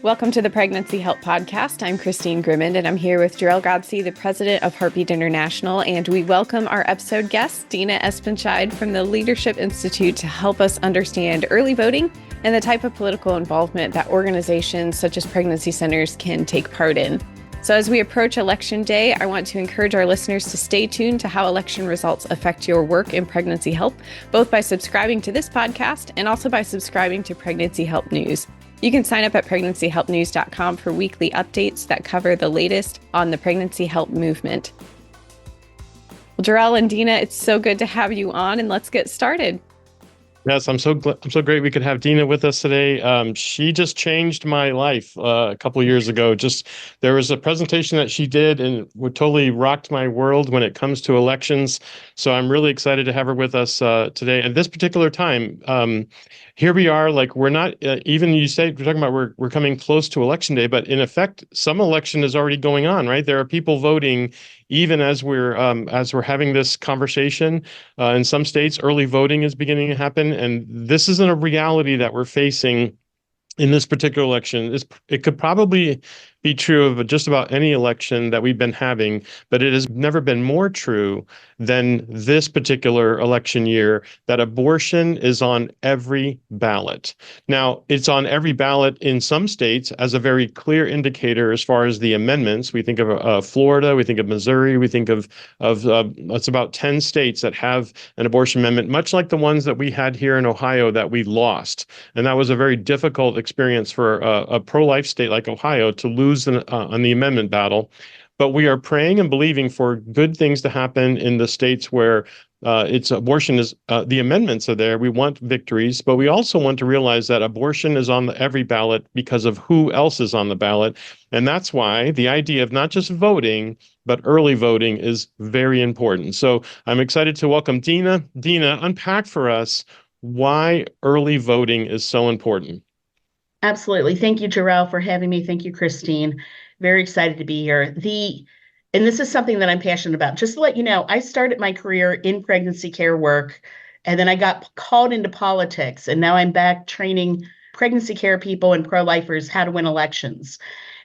Welcome to the Pregnancy Help Podcast. I'm Christine Grimmond, and I'm here with Jor-El Godsey, the president of Heartbeat International, and we welcome our episode guest, Dena Espenscheid from the Leadership Institute, to help us understand early voting and the type of political involvement that organizations such as pregnancy centers can take part in. So as we approach Election Day, I want to encourage our listeners to stay tuned to how election results affect your work in pregnancy help, both by subscribing to this podcast and also by subscribing to Pregnancy Help News. You can sign up at pregnancyhelpnews.com for weekly updates that cover the latest on the pregnancy help movement. Well, Jor-El and Dena, it's so good to have you on, and let's get started. Yes, I'm so great we could have Dena with us today. She just changed my life a couple of years ago. There was a presentation that she did and it totally rocked my world when it comes to elections. So I'm really excited to have her with us today. At this particular time, here we are, like we're not even you say we're talking about we're coming close to Election Day, but in effect, some election is already going on, right? There are people voting even as we're having this conversation. In some states, early voting is beginning to happen, and this isn't a reality that we're facing in this particular election. It could probably be true of just about any election that we've been having, but it has never been more true than this particular election year, that abortion is on every ballot. Now, it's on every ballot in some states as a very clear indicator as far as the amendments. We think of Florida, we think of Missouri, we think of it's about 10 states that have an abortion amendment, much like the ones that we had here in Ohio that we lost. And that was a very difficult experience for a pro-life state like Ohio to lose on the amendment battle. But we are praying and believing for good things to happen in the states where abortion is, the amendments are there. We want victories, but we also want to realize that abortion is on every ballot because of who else is on the ballot. And that's why the idea of not just voting, but early voting is very important. So I'm excited to welcome Dena. Dena, unpack for us why early voting is so important. Absolutely. Thank you, Jor-El, for having me. Thank you, Christine. Very excited to be here. And this is something that I'm passionate about. Just to let you know, I started my career in pregnancy care work, and then I got called into politics, and now I'm back training pregnancy care people and pro-lifers how to win elections.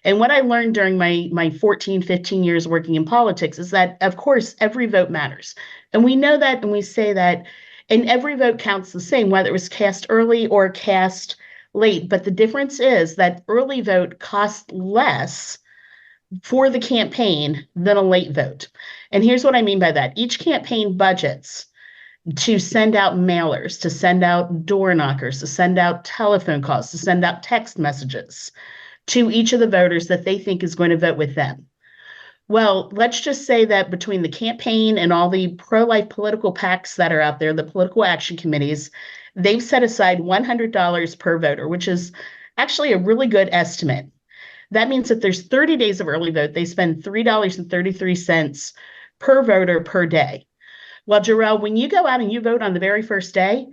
And what I learned during my 14, 15 years working in politics is that, of course, every vote matters. And we know that, and we say that, and every vote counts the same, whether it was cast early or cast late. But the difference is that early vote costs less for the campaign than a late vote. And here's what I mean by that. Each campaign budgets to send out mailers, to send out door knockers, to send out telephone calls, to send out text messages to each of the voters that they think is going to vote with them. Well, let's just say that between the campaign and all the pro-life political PACs that are out there, the political action committees, they've set aside $100 per voter, which is actually a really good estimate. That means that there's 30 days of early vote. They spend $3.33 per voter per day. Well, Jor-El, when you go out and you vote on the very first day,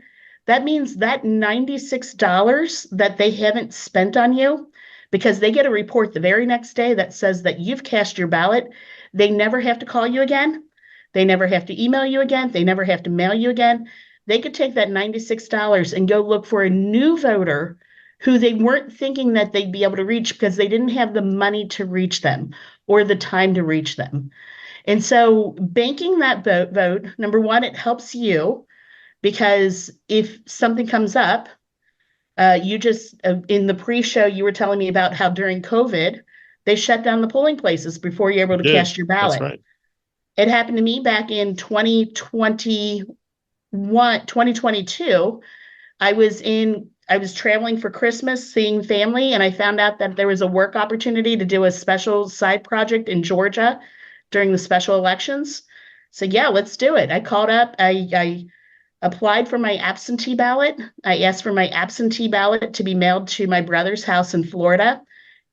that means that $96 that they haven't spent on you, because they get a report the very next day that says that you've cast your ballot, they never have to call you again. They never have to email you again. They never have to mail you again. They could take that $96 and go look for a new voter who they weren't thinking that they'd be able to reach because they didn't have the money to reach them or the time to reach them. And so banking that vote, number one, it helps you because if something comes up, in the pre-show, you were telling me about how during COVID, they shut down the polling places before you're able to cast your ballot. That's right. It happened to me back in 2022. I was traveling for Christmas, seeing family, and I found out that there was a work opportunity to do a special side project in Georgia during the special elections. So yeah, let's do it. I called up, I applied for my absentee ballot. I asked for my absentee ballot to be mailed to my brother's house in Florida.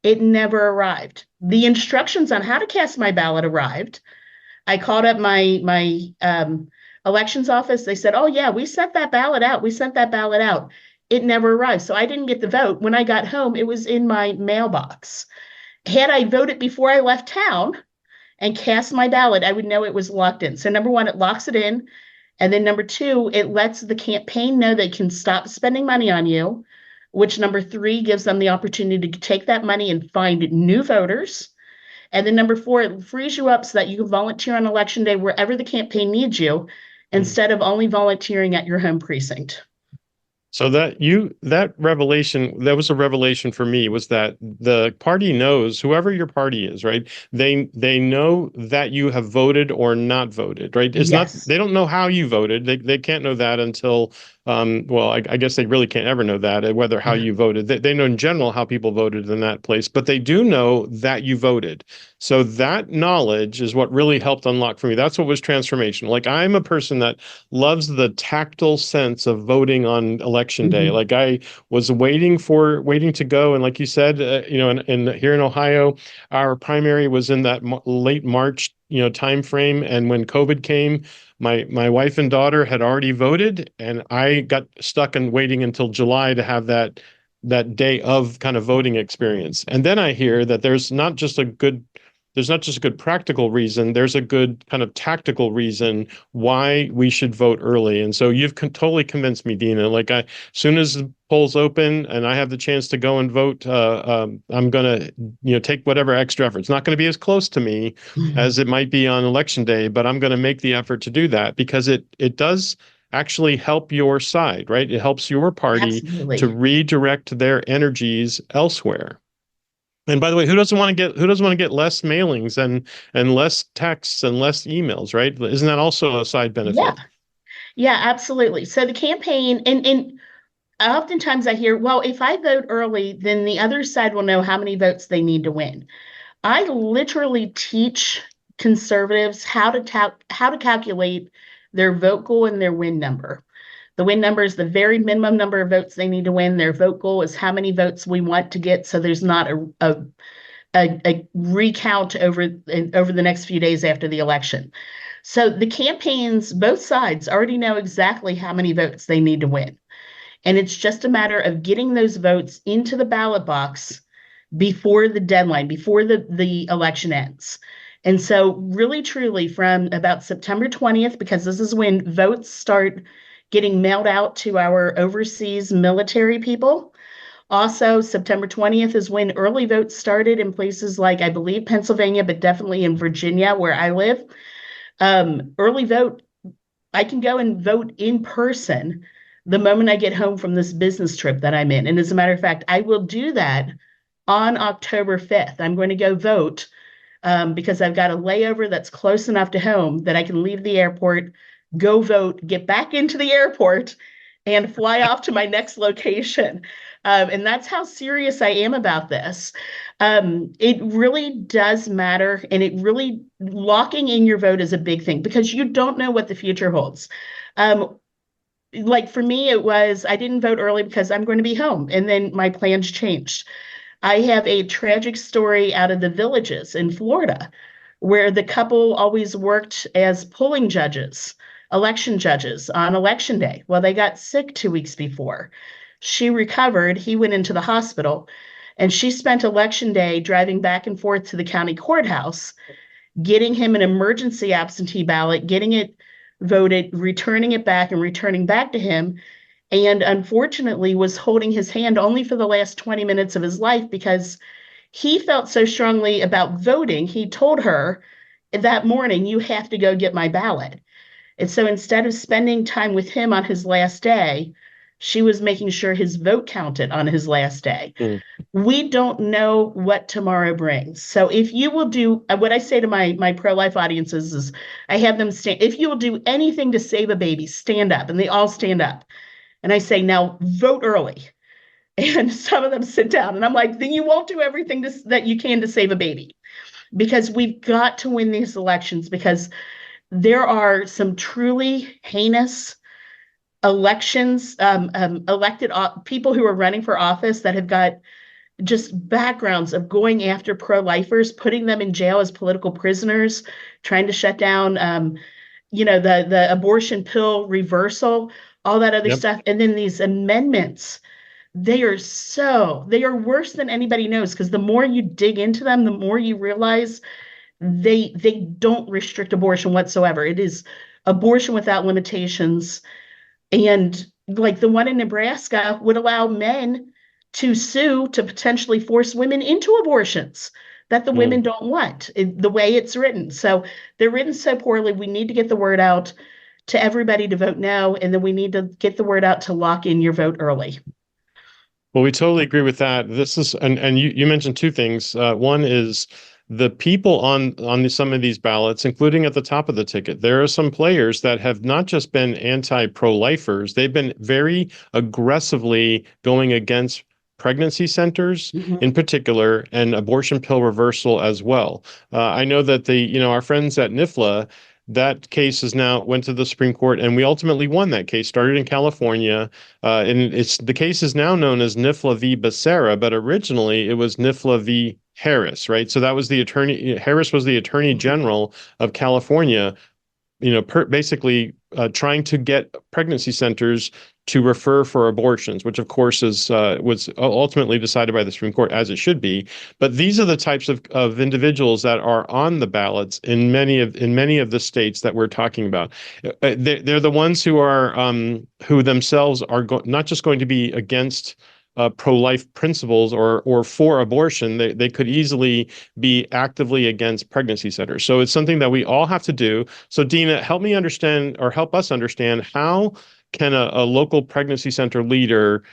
It never arrived. The instructions on how to cast my ballot arrived. I called up my elections office. They said, oh yeah, we sent that ballot out. It never arrived. So I didn't get the vote. When I got home, it was in my mailbox. Had I voted before I left town and cast my ballot, I would know it was locked in. So number one, it locks it in. And then number two, it lets the campaign know they can stop spending money on you which number 3 gives them the opportunity to take that money and find new voters. And then number 4, it frees you up so that you can volunteer on election day wherever the campaign needs you, instead of only volunteering at your home precinct. So that revelation, that was a revelation for me, was that the party knows, whoever your party is, right? They know that you have voted or not voted, right? It's not, Yes. they don't know how you voted. They can't know that until well, I guess they really can't ever know that, whether how you voted. They know in general how people voted in that place, but they do know that you voted. So that knowledge is what really helped unlock for me. That's what was transformational. Like, I'm a person that loves the tactile sense of voting on election day. Mhm. Like, I was waiting to go, and like you said, in here in Ohio, our primary was in that late March, time frame, and when COVID came, my wife and daughter had already voted, and I got stuck in waiting until July to have that day of kind of voting experience. And then I hear that there's not just a good practical reason, there's a good kind of tactical reason why we should vote early. And so you've totally convinced me, Dena. Like, as soon as the polls open and I have the chance to go and vote, I'm going to, take whatever extra effort. It's not going to be as close to me as it might be on election day, but I'm going to make the effort to do that, because it does actually help your side, right? It helps your party to Absolutely. redirect their energies elsewhere. And by the way, who doesn't want to get less mailings and less texts and less emails, right? Isn't that also a side Yeah. benefit? Yeah, absolutely. So the campaign, and oftentimes I hear, well, if I vote early, then the other side will know how many votes they need to win. I literally teach conservatives how to calculate their vote goal and their win number. The win number is the very minimum number of votes they need to win. Their vote goal is how many votes we want to get, so there's not a recount over the next few days after the election. So the campaigns, both sides, already know exactly how many votes they need to win. And it's just a matter of getting those votes into the ballot box before the deadline, before the election ends. And so really, truly, from about September 20th, because this is when votes start getting mailed out to our overseas military people. Also, September 20th is when early votes started in places like, I believe, Pennsylvania, but definitely in Virginia, where I live. Early vote, I can go and vote in person the moment I get home from this business trip that I'm in. And as a matter of fact, I will do that on October 5th. I'm going to go vote because I've got a layover that's close enough to home that I can leave the airport, go vote, get back into the airport, and fly off to my next location. And that's how serious I am about this. It really does matter. And it really, locking in your vote is a big thing, because you don't know what the future holds. Like for me, it was, I didn't vote early because I'm going to be home. And then my plans changed. I have a tragic story out of the Villages in Florida, where the couple always worked as polling judges, election judges on election day. Well, they got sick 2 weeks before. She recovered. He went into the hospital, and she spent election day driving back and forth to the county courthouse, getting him an emergency absentee ballot, getting it voted, returning it back, and returning back to him, and unfortunately was holding his hand only for the last 20 minutes of his life, because he felt so strongly about voting. He told her that morning, you have to go get my ballot. And so instead of spending time with him on his last day, she was making sure his vote counted on his last day. Mm. We don't know what tomorrow brings. So if you will do what I say to my pro-life audiences is, I have them stand, if you will do anything to save a baby, stand up. And they all stand up. And I say, now vote early. And some of them sit down. And I'm like, then you won't do everything that you can to save a baby, because we've got to win these elections, because there are some truly heinous elections, elected people who are running for office that have got just backgrounds of going after pro-lifers, putting them in jail as political prisoners, trying to shut down, the abortion pill reversal, all that other Yep. stuff. And then these amendments, they are worse than anybody knows, because the more you dig into them, the more you realize they don't restrict abortion whatsoever. It is abortion without limitations. And like the one in Nebraska would allow men to sue to potentially force women into abortions that the women don't want, the way it's written. So they're written so poorly. We need to get the word out to everybody to vote no, and then we need to get the word out to lock in your vote early. Well, we totally agree with that. This is, and you mentioned two things. One is the people on some of these ballots, including at the top of the ticket. There are some players that have not just been anti-pro-lifers; they've been very aggressively going against pregnancy centers in particular, and abortion pill reversal as well. I know that our friends at NIFLA. That case is now went to the Supreme Court, and we ultimately won that case. Started in California, and the case is now known as NIFLA v. Becerra, but originally it was NIFLA v. Harris, right? So that was Harris was the Attorney General of California, basically trying to get pregnancy centers to refer for abortions, which of course was ultimately decided by the Supreme Court, as it should be. But these are the types of individuals that are on the ballots in many of the states that we're talking about. They're the ones who themselves are not just going to be against pro-life principles or for abortion. They could easily be actively against pregnancy centers. So it's something that we all have to do. So Dena, help us understand, how can a local pregnancy center leader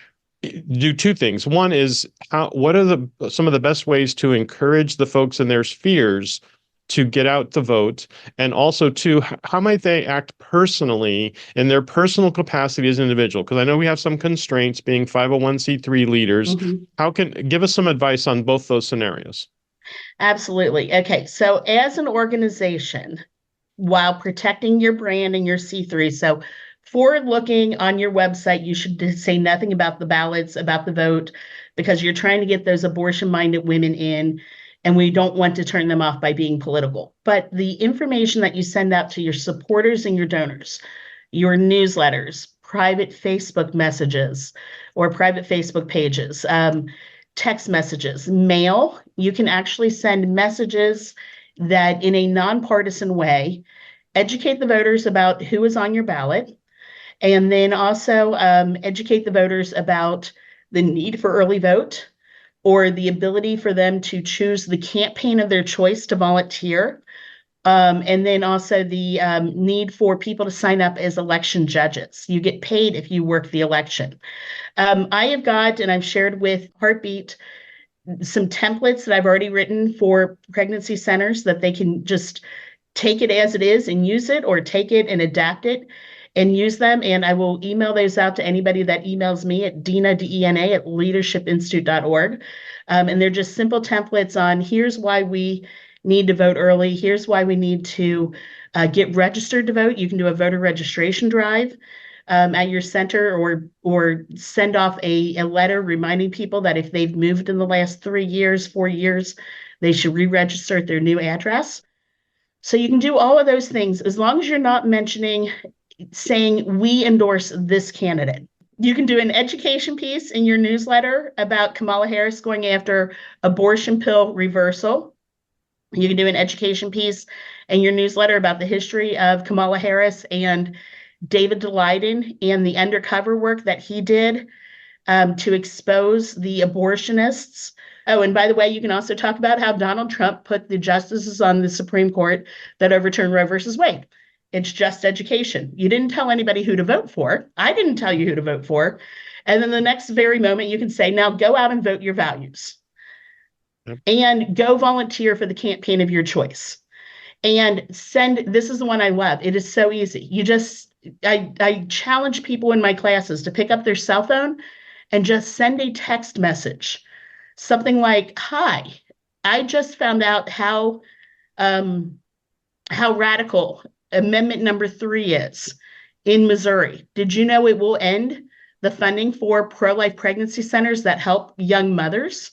do two things. One is, what are some of the best ways to encourage the folks in their spheres to get out the vote? And also, two, how might they act personally in their personal capacity as an individual? Because I know we have some constraints being 501c3 leaders. Give us some advice on both those scenarios? Absolutely. Okay. So as an organization, while protecting your brand and your C3, so forward looking on your website, you should say nothing about the ballots, about the vote, because you're trying to get those abortion-minded women in, and we don't want to turn them off by being political. But the information that you send out to your supporters and your donors, your newsletters, private Facebook messages or private Facebook pages, text messages, mail, you can actually send messages that in a nonpartisan way educate the voters about who is on your ballot, and then also educate the voters about the need for early vote, or the ability for them to choose the campaign of their choice to volunteer, and then also the need for people to sign up as election judges. You get paid if you work the election. I have got, and I've shared with Heartbeat, some templates that I've already written for pregnancy centers that they can just take it as it is and use it, or take it and adapt it and use them. And I will email those out to anybody that emails me at Dena, D-E-N-A, at leadershipinstitute.org. And they're just simple templates on, here's why we need to vote early. Here's why we need to get registered to vote. You can do a voter registration drive at your center, or send off a letter reminding people that if they've moved in the last 3 years, 4 years, they should re-register at their new address. So you can do all of those things as long as you're not saying we endorse this candidate. You can do an education piece in your newsletter about Kamala Harris going after abortion pill reversal. You can do an education piece in your newsletter about the history of Kamala Harris and David Daleiden and the undercover work that he did to expose the abortionists. Oh, and by the way, you can also talk about how Donald Trump put the justices on the Supreme Court that overturned Roe versus Wade. It's just education. You didn't tell anybody who to vote for. I didn't tell you who to vote for. And then the next very moment, you can say, now go out and vote your values. Yep. And go volunteer for the campaign of your choice. And this is the one I love. It is so easy. I challenge people in my classes to pick up their cell phone and just send a text message. Something like, hi, I just found out how radical Amendment number 3 is in Missouri. Did you know it will end the funding for pro-life pregnancy centers that help young mothers?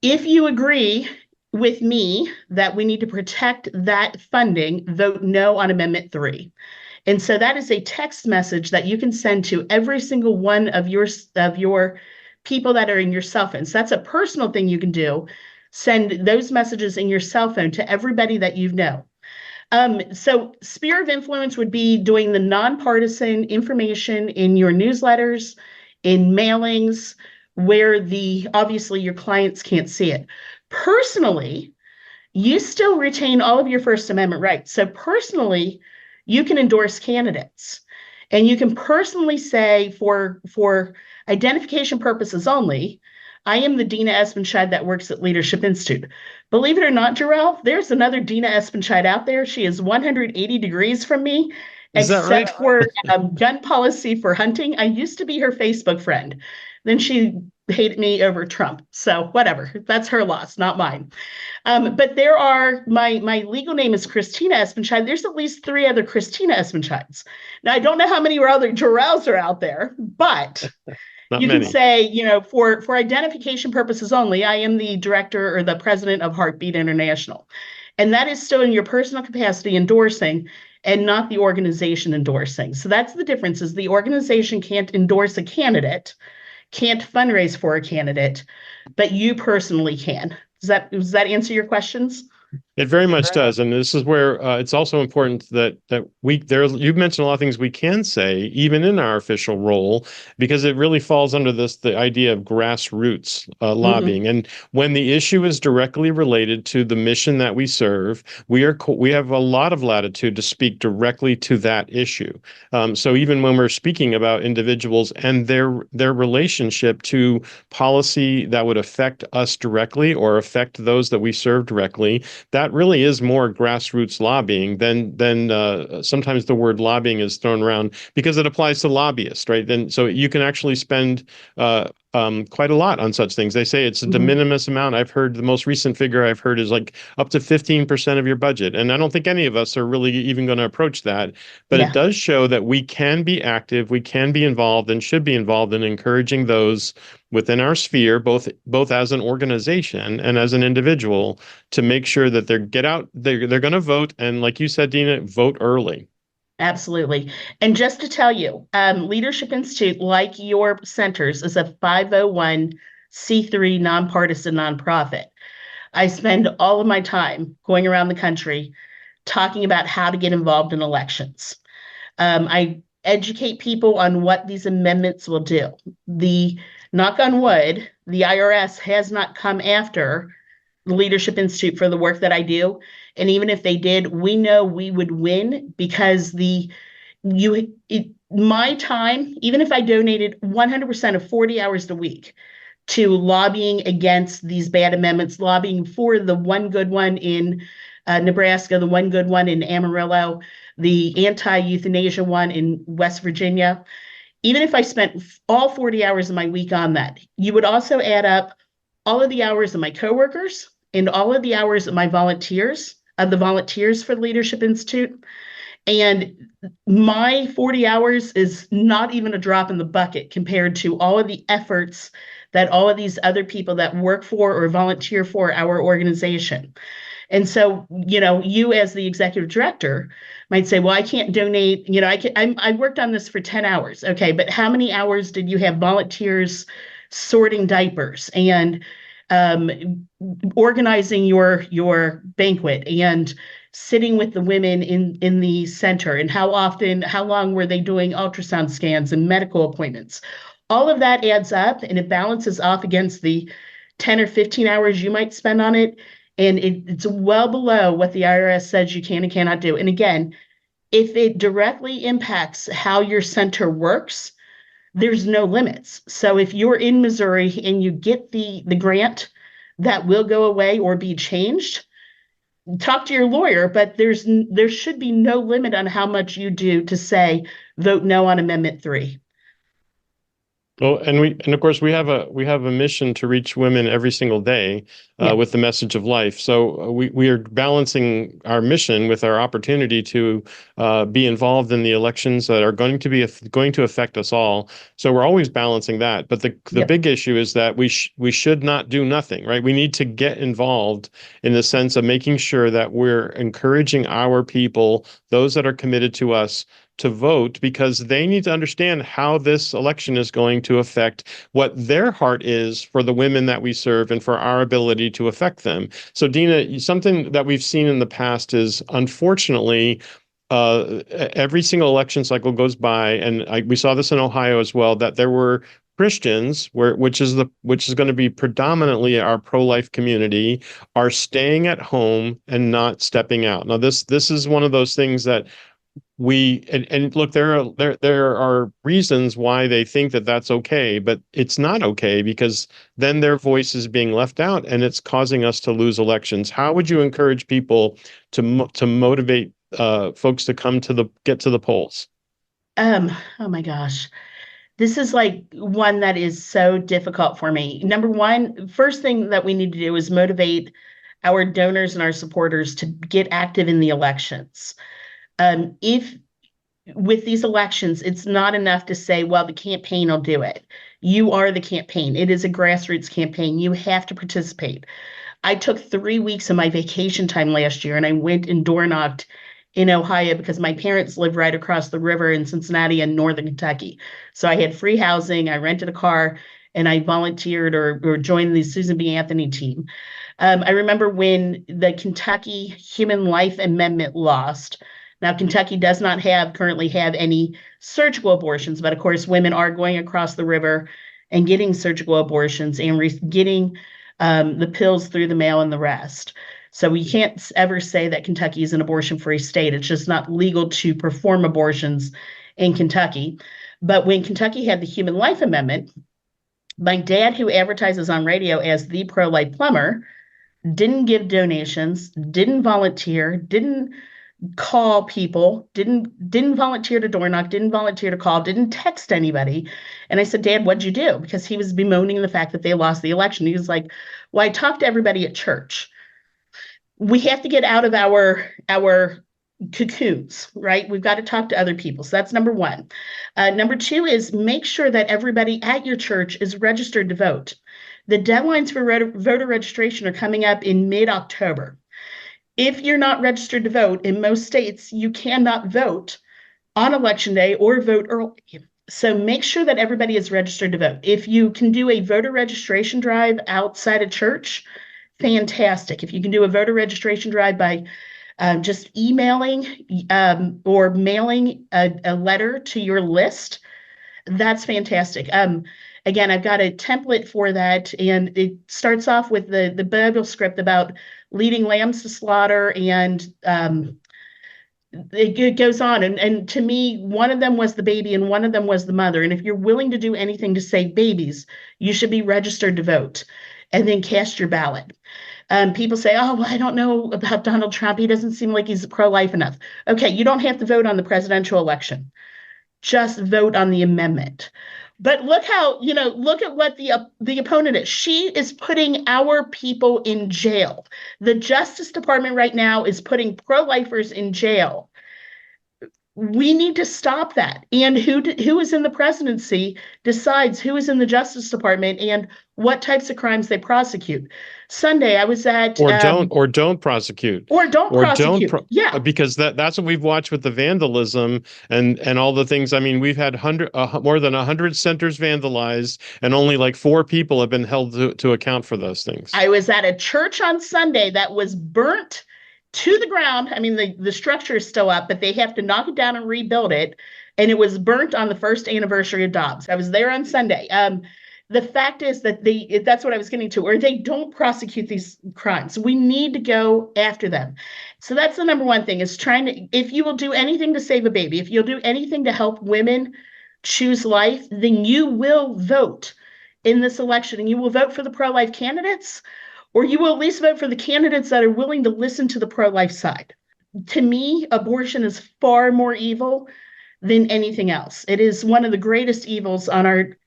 If you agree with me that we need to protect that funding, vote no on Amendment 3. And so that is a text message that you can send to every single one of your people that are in your cell phone. So that's a personal thing you can do. Send those messages in your cell phone to everybody that you know. So sphere of influence would be doing the nonpartisan information in your newsletters, in mailings, where obviously your clients can't see it. Personally, you still retain all of your First Amendment rights. So personally, you can endorse candidates, and you can personally say, for identification purposes only, I am the Dena Espenscheid that works at Leadership Institute. Believe it or not, Jor-El, there's another Dena Espenscheid out there. She is 180 degrees from me, Is that right? except for gun policy for hunting. I used to be her Facebook friend. Then she hated me over Trump. So whatever, that's her loss, not mine. But there are, my legal name is Christina Espenscheid. There's at least 3 other Christina Espenscheids. Now, I don't know how many other Jor-Els are out there, but Not you many. can say, for identification purposes only, I am the director or the president of Heartbeat International. And that is still in your personal capacity endorsing, and not the organization endorsing. So that's the difference, is the organization can't endorse a candidate, can't fundraise for a candidate, but you personally can. Does that answer your questions? It very much does, and this is where it's also important that you've mentioned a lot of things we can say even in our official role, because it really falls under the idea of grassroots lobbying. And when the issue is directly related to the mission that we serve, we have a lot of latitude to speak directly to that issue. So even when we're speaking about individuals and their relationship to policy that would affect us directly or affect those that we serve directly, that really is more grassroots lobbying than sometimes the word lobbying is thrown around because it applies to lobbyists, right? Then so you can actually spend quite a lot on such things. They say it's a de minimis amount. I've heard the most recent figure I've heard is like up to 15% of your budget. And I don't think any of us are really even going to approach that. But it does show that we can be active, we can be involved, and should be involved in encouraging those within our sphere, both as an organization and as an individual, to make sure that they're going to vote. And like you said, Dena, vote early. Absolutely. And just to tell you, Leadership Institute, like your centers, is a 501c3 nonpartisan nonprofit. I spend all of my time going around the country talking about how to get involved in elections. I educate people on what these amendments will do. The knock on wood, the IRS has not come after the Leadership Institute for the work that I do. And even if they did, we know we would win, because my time, even if I donated 100% of 40 hours a week to lobbying against these bad amendments, lobbying for the one good one in Nebraska, the one good one in Amarillo, the anti-euthanasia one in West Virginia, even if I spent all 40 hours of my week on that, you would also add up all of the hours of my coworkers and all of the hours of my volunteers, of the volunteers for the Leadership Institute. And my 40 hours is not even a drop in the bucket compared to all of the efforts that all of these other people that work for or volunteer for our organization. And so, you as the executive director might say, well, I can't donate, I worked on this for 10 hours. Okay, but how many hours did you have volunteers sorting diapers and organizing your banquet and sitting with the women in the center? And how long were they doing ultrasound scans and medical appointments? All of that adds up, and it balances off against the 10 or 15 hours you might spend on it. And it's well below what the IRS says you can and cannot do. And again, if it directly impacts how your center works, there's no limits. So if you're in Missouri and you get the grant, that will go away or be changed, talk to your lawyer, but there should be no limit on how much you do to say vote no on Amendment 3. Well, and of course we have a mission to reach women every single day with the message of life. So we are balancing our mission with our opportunity to be involved in the elections that are going to affect us all. So we're always balancing that. But the big issue is that we should not do nothing, right? We need to get involved in the sense of making sure that we're encouraging our people, those that are committed to us, to vote, because they need to understand how this election is going to affect what their heart is for the women that we serve and for our ability to affect them. So, Dena, something that we've seen in the past is, unfortunately, every single election cycle goes by, and we saw this in Ohio as well, that there were Christians, which is going to be predominantly our pro-life community, are staying at home and not stepping out. Now, this is one of those things that and look, there are reasons why they think that that's okay, but it's not okay, because then their voice is being left out and it's causing us to lose elections. How would you encourage people to motivate folks to get to the polls? Oh my gosh. This is like one that is so difficult for me. Number one, first thing that we need to do is motivate our donors and our supporters to get active in the elections. If with these elections, it's not enough to say, well, the campaign will do it. You are the campaign. It is a grassroots campaign. You have to participate. I took 3 weeks of my vacation time last year and I went and door knocked in Ohio because my parents live right across the river in Cincinnati and northern Kentucky. So I had free housing, I rented a car, and I volunteered or joined the Susan B. Anthony team. I remember when the Kentucky Human Life Amendment lost. Now, Kentucky does not currently have any surgical abortions, but of course, women are going across the river and getting surgical abortions and getting the pills through the mail and the rest. So we can't ever say that Kentucky is an abortion-free state. It's just not legal to perform abortions in Kentucky. But when Kentucky had the Human Life Amendment, my dad, who advertises on radio as the pro-life plumber, didn't give donations, didn't volunteer, didn't call people, didn't volunteer to door knock, didn't volunteer to call, didn't text anybody. And I said, Dad, what'd you do? Because he was bemoaning the fact that they lost the election. He was like, well, I talked to everybody at church. We have to get out of our cocoons, right? We've got to talk to other people. So that's number one. Number two is make sure that everybody at your church is registered to vote. The deadlines for voter registration are coming up in mid-October. If you're not registered to vote, in most states, you cannot vote on election day or vote early. So make sure that everybody is registered to vote. If you can do a voter registration drive outside of church, fantastic. If you can do a voter registration drive by just emailing or mailing a letter to your list, that's fantastic. Again, I've got a template for that, and it starts off with the Bible script about leading lambs to slaughter, and it goes on. And to me, one of them was the baby and one of them was the mother. And if you're willing to do anything to save babies, you should be registered to vote and then cast your ballot. People say, oh, well, I don't know about Donald Trump. He doesn't seem like he's pro-life enough. Okay, you don't have to vote on the presidential election. Just vote on the amendment. But look at what the opponent is. She is putting our people in jail. The Justice Department right now is putting pro-lifers in jail. We need to stop that. And who is in the presidency decides who is in the Justice Department and what types of crimes they prosecute. Sunday, I was at don't prosecute yeah, because that's what we've watched with the vandalism and all the things. I mean, we've had more than 100 centers vandalized, and only like 4 people have been held to account for those things. I was at a church on Sunday that was burnt to the ground. I mean, the structure is still up, but they have to knock it down and rebuild it. And it was burnt on the first anniversary of Dobbs. I was there on Sunday. The fact is that that's what I was getting to, or they don't prosecute these crimes. We need to go after them. So that's the number one thing, is if you will do anything to save a baby, if you'll do anything to help women choose life, then you will vote in this election, and you will vote for the pro-life candidates, or you will at least vote for the candidates that are willing to listen to the pro-life side. To me, abortion is far more evil than anything else. It is one of the greatest evils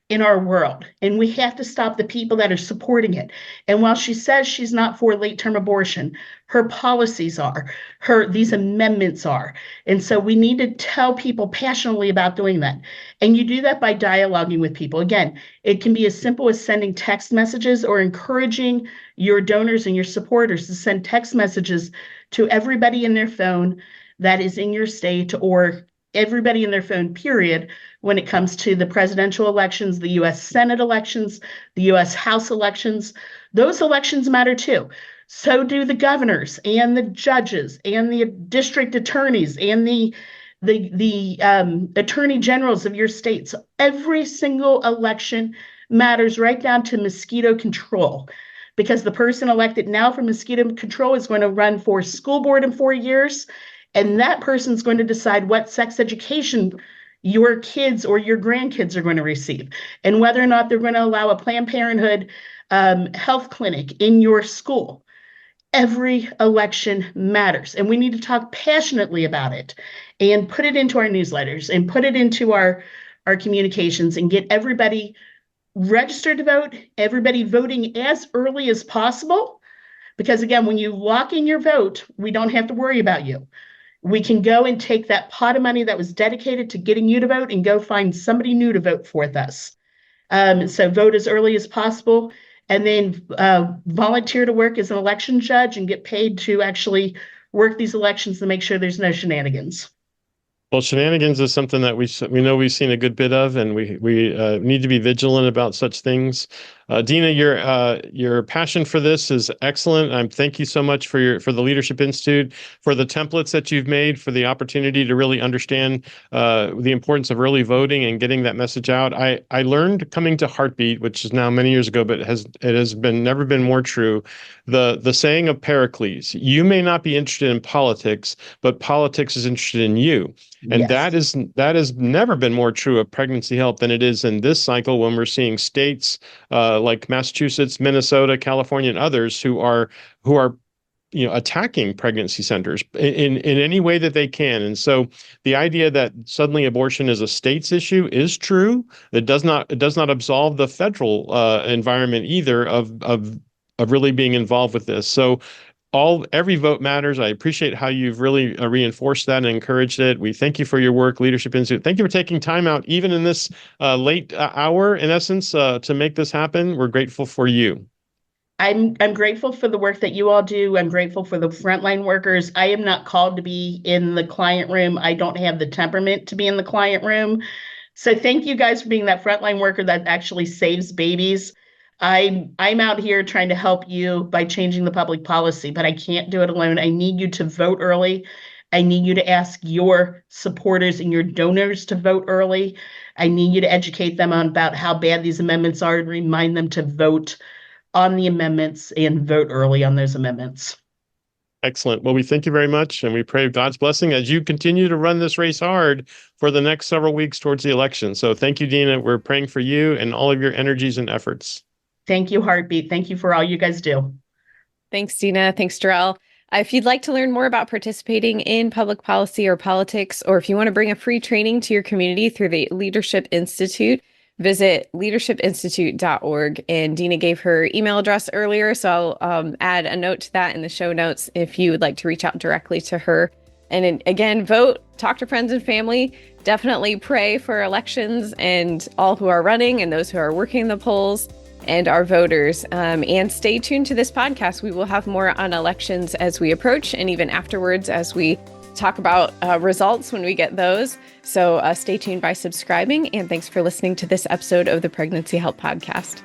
in our world, and we have to stop the people that are supporting it. And while she says she's not for late-term abortion, her policies are, these amendments are. And so we need to tell people passionately about doing that. And you do that by dialoguing with people. Again, it can be as simple as sending text messages or encouraging your donors and your supporters to send text messages to everybody in their phone that is in your state, or everybody in their phone, period, when it comes to the presidential elections, the U.S. Senate elections, the U.S. House elections. Those elections matter too. So do the governors and the judges and the district attorneys and the the attorney generals of your states. Every single election matters, right down to mosquito control, because the person elected now for mosquito control is going to run for school board in 4 years, and that person's going to decide what sex education your kids or your grandkids are going to receive, and whether or not they're going to allow a Planned Parenthood health clinic in your school. Every election matters, and we need to talk passionately about it and put it into our newsletters and put it into our communications and get everybody registered to vote, everybody voting as early as possible. Because again, when you lock in your vote, we don't have to worry about you. We can go and take that pot of money that was dedicated to getting you to vote and go find somebody new to vote for us. So vote as early as possible, and then volunteer to work as an election judge and get paid to actually work these elections to make sure there's no shenanigans. Well, shenanigans is something that we know we've seen a good bit of, and we need to be vigilant about such things. Dena, your passion for this is excellent. Thank you so much for the Leadership Institute, for the templates that you've made, for the opportunity to really understand the importance of early voting and getting that message out. I learned coming to Heartbeat, which is now many years ago, but it has never been more true. The saying of Pericles: "You may not be interested in politics, but politics is interested in you." And Yes. that has never been more true of pregnancy health than it is in this cycle, when we're seeing states like Massachusetts, Minnesota, California, and others who are attacking pregnancy centers in any way that they can. And so the idea that suddenly abortion is a state's issue is true. It does not absolve the federal environment either of really being involved with this. So every vote matters. I appreciate how you've really reinforced that and encouraged it. We thank you for your work, Leadership Institute. Thank you for taking time out, even in this late hour, in essence, to make this happen. We're grateful for you. I'm grateful for the work that you all do. I'm grateful for the frontline workers. I am not called to be in the client room. I don't have the temperament to be in the client room. So thank you guys for being that frontline worker that actually saves babies. I'm out here trying to help you by changing the public policy, but I can't do it alone. I need you to vote early. I need you to ask your supporters and your donors to vote early. I need you to educate them about how bad these amendments are and remind them to vote on the amendments and vote early on those amendments. Excellent. Well, we thank you very much, and we pray God's blessing as you continue to run this race hard for the next several weeks towards the election. So thank you, Dena. We're praying for you and all of your energies and efforts. Thank you, Heartbeat. Thank you for all you guys do. Thanks, Dena. Thanks, Jor-El. If you'd like to learn more about participating in public policy or politics, or if you want to bring a free training to your community through the Leadership Institute, visit leadershipinstitute.org. And Dena gave her email address earlier, so I'll add a note to that in the show notes if you would like to reach out directly to her. And again, vote, talk to friends and family. Definitely pray for elections and all who are running and those who are working the polls and our voters. And stay tuned to this podcast. We will have more on elections as we approach, and even afterwards as we talk about results when we get those. So stay tuned by subscribing, and thanks for listening to this episode of the Pregnancy Help Podcast.